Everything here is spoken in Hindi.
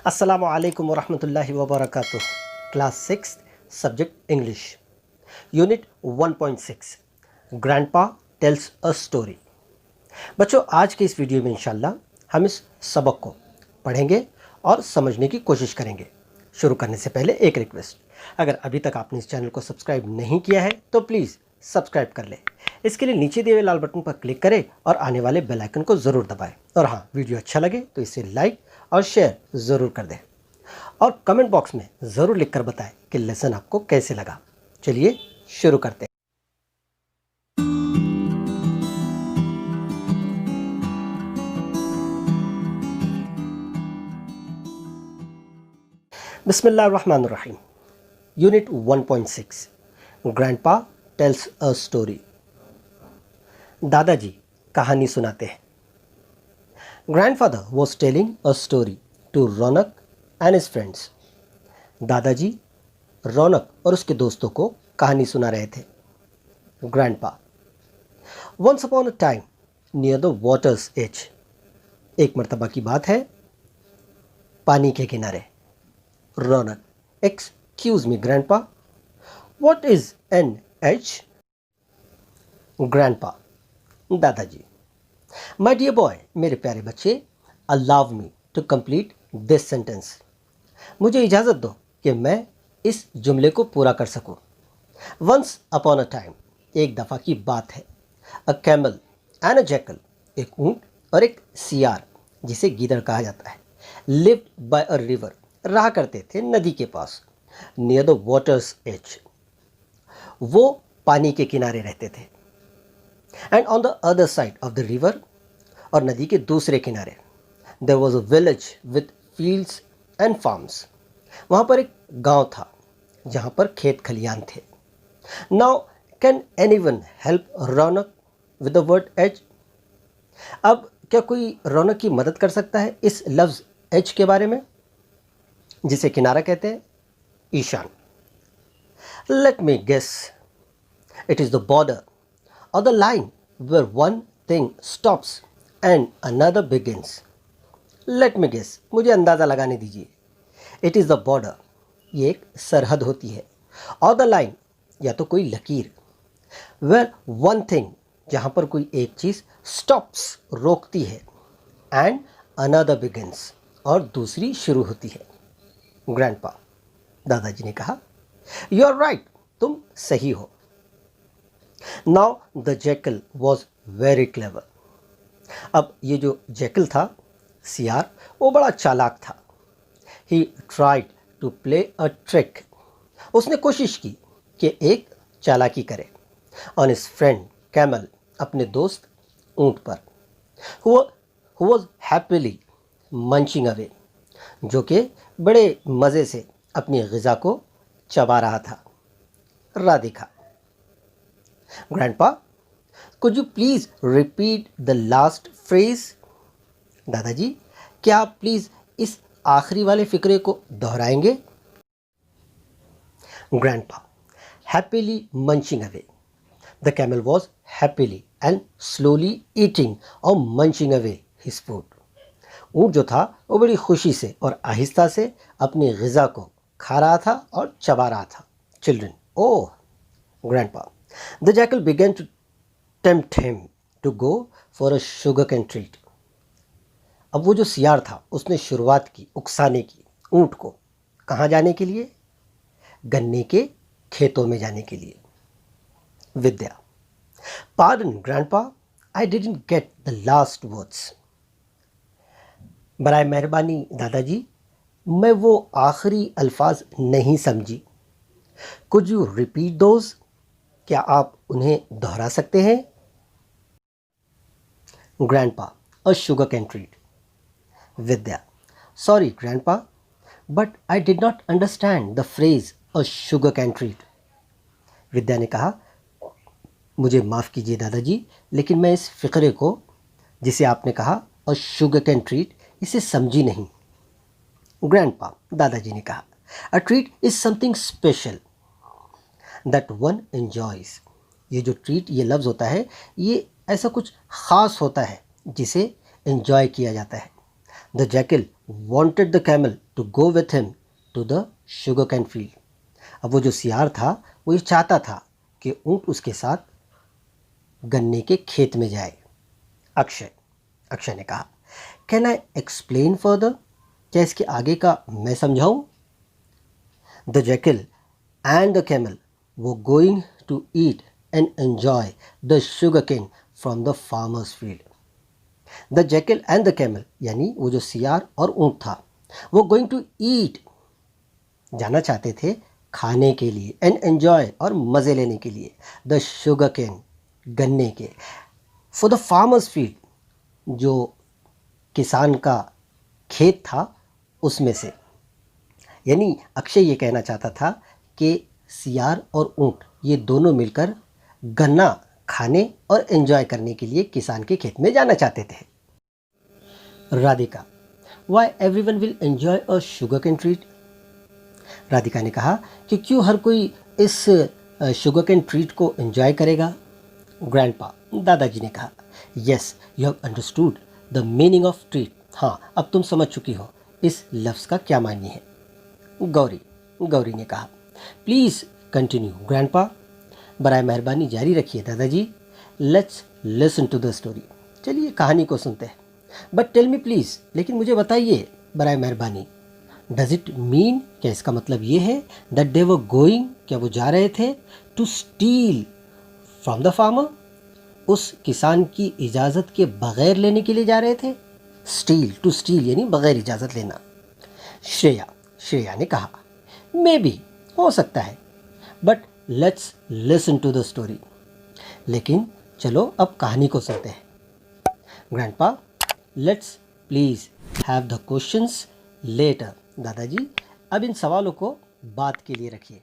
अस्सलामु अलैकुम वरहमतुल्लाहि वबरकातुह। Class 6 subject English unit 1.6 grandpa tells a story. बच्चों, आज के इस वीडियो में इंशाल्लाह हम इस सबक को पढ़ेंगे और समझने की कोशिश करेंगे। शुरू करने से पहले एक रिक्वेस्ट, अगर अभी तक आपने इस चैनल को सब्सक्राइब नहीं किया है तो प्लीज़ सब्सक्राइब कर लें। इसके लिए नीचे दिए हुए लाल बटन पर क्लिक करें और आने वाले बेल आइकन को ज़रूर दबाएं। और हाँ, वीडियो अच्छा लगे तो इसे लाइक और शेयर ज़रूर कर दें और कमेंट बॉक्स में ज़रूर लिखकर बताएं कि लेसन आपको कैसे लगा। चलिए शुरू करते हैं। बिस्मिल्लाहिर्रहमानिर्रहीम। Unit 1.6 grandpa tells a story. दादाजी कहानी सुनाते हैं। Grandfather was telling a story to Raunak and his friends. दादाजी रौनक और उसके दोस्तों को कहानी सुना रहे थे। Grandpa. Once upon a time near the water's edge. एक मर्तबा की बात है, पानी के किनारे। Raunak. Excuse me grandpa, what is an edge? Grandpa. दादाजी। माय डियर बॉय, मेरे प्यारे बच्चे, allow me to complete this sentence. मुझे इजाज़त दो कि मैं इस जुमले को पूरा कर सकूं। वंस अपॉन अ टाइम, एक दफ़ा की बात है। A camel and a jackal, एक ऊंट और एक सियार जिसे गीदड़ कहा जाता है, लिव्ड बाय अ रिवर, रहा करते थे नदी के पास। नियर द वाटर्स एज, वो पानी के किनारे रहते थे। And on the other side of the river, और नदी के दूसरे किनारे, there was a village with fields and farms, वहाँ पर एक गांव था जहाँ पर खेत खलियान थे। Now can anyone help Raunak with the word edge? अब क्या कोई रौनक की मदद कर सकता है इस लफ्ज़ एज के बारे में, जिसे किनारा कहते हैं? Ishan. Let me guess, it is the border or the line where one thing stops and another begins. Let me guess, मुझे अंदाज़ा लगाने दीजिए। It is the border, ये एक सरहद होती है। और the line, या तो कोई लकीर। Where one thing, जहाँ पर कोई एक चीज़ stops, रोकती है, and another begins, और दूसरी शुरू होती है। Grandpa, दादाजी ने कहा, You are right, तुम सही हो। Now the jackal was very clever. अब ये जो जैकल था, सियार, वो बड़ा चालाक था। He tried to play a trick. उसने कोशिश की कि एक चालाकी करे। On his friend camel, अपने दोस्त ऊंट पर। Who was happily munching away, जो कि बड़े मज़े से अपनी ग़िज़ा को चबा रहा था। Radhika. Grandpa, could you please repeat the last phrase? दादाजी, क्या आप प्लीज़ इस आखिरी वाले फिक्रे को दोहराएंगे? Grandpa, happily munching away. The camel was happily and slowly eating or munching away his food. ऊँट जो था वो बड़ी खुशी से और आहिस्ता से अपनी ग़िज़ा को खा रहा था और चबा रहा था। Children, oh, Grandpa. The jackal began to tempt him to go for a sugarcane treat. अब वो जो सियार था उसने शुरुआत की उकसाने की ऊंट को, कहाँ जाने के लिए? गन्ने के खेतों में जाने के लिए। विद्या। Pardon, Grandpa, I didn't get the last words. बराए मेहरबानी दादाजी, मैं वो आखिरी अल्फाज नहीं समझी। Could you repeat those? क्या आप उन्हें दोहरा सकते हैं? Grandpa, a sugarcane treat. Vidya, sorry Grandpa, but I did not understand the phrase a sugarcane treat. विद्या ने कहा, मुझे माफ़ कीजिए दादाजी, लेकिन मैं इस फ़िक्रे को, जिसे आपने कहा a sugarcane treat, इसे समझी नहीं। Grandpa, दादाजी ने कहा, a treat is something special that one enjoys. ये जो ट्रीट, ये लफ्ज़ होता है, ये ऐसा कुछ ख़ास होता है जिसे एंजॉय किया जाता है। The jackal wanted the camel to go with him to the sugar cane field. अब वो जो सियार था वो ये चाहता था कि ऊँट उसके साथ गन्ने के खेत में जाए। अक्षय अक्षय ने कहा, कैन आई एक्सप्लेन फर्दर? क्या इसके आगे का मैं समझाऊं? The jackal and the camel वो going to eat and enjoy the sugar cane from the farmer's field. The jackal and the camel यानी वो जो सियार और ऊँट था वो गोइंग टू ईट जाना चाहते थे खाने के लिए, एंड एंजॉय और मज़े लेने के लिए, द शुगर केन गन्ने के, फॉर द फार्मर्स फील्ड जो किसान का खेत था उसमें से। यानी अक्षय ये कहना चाहता था कि सियार और ऊँट ये दोनों मिलकर गन्ना खाने और एंजॉय करने के लिए किसान के खेत में जाना चाहते थे। Radhika, why everyone will enjoy a sugar cane treat? Radhika ने कहा कि क्यों हर कोई इस शुगर कैन ट्रीट को एंजॉय करेगा? ग्रैंडपा दादाजी ने कहा, yes you have understood the meaning of treat. हाँ, अब तुम समझ चुकी हो इस लफ्ज़ का क्या मायने है। गौरी ने कहा, प्लीज़ कंटिन्यू ग्रैंडपा। बराए मेहरबानी जारी रखिए दादाजी। Let's listen to the story. चलिए कहानी को सुनते हैं। बट टेल मी प्लीज़, लेकिन मुझे बताइए बराए मेहरबानी, डज इट मीन, क्या इसका मतलब ये है दैट दे वर गोइंग, क्या वो जा रहे थे to steal from the farmer, उस किसान की इजाज़त के बगैर लेने के लिए जा रहे थे? स्टील, टू स्टील यानी बगैर इजाज़त लेना। श्रेया ने कहा, मे बी, हो सकता है, but let's listen to the story. लेकिन चलो अब कहानी को सुनते हैं। Grandpa, let's please have the questions later. दादाजी अब इन सवालों को बात के लिए रखिए।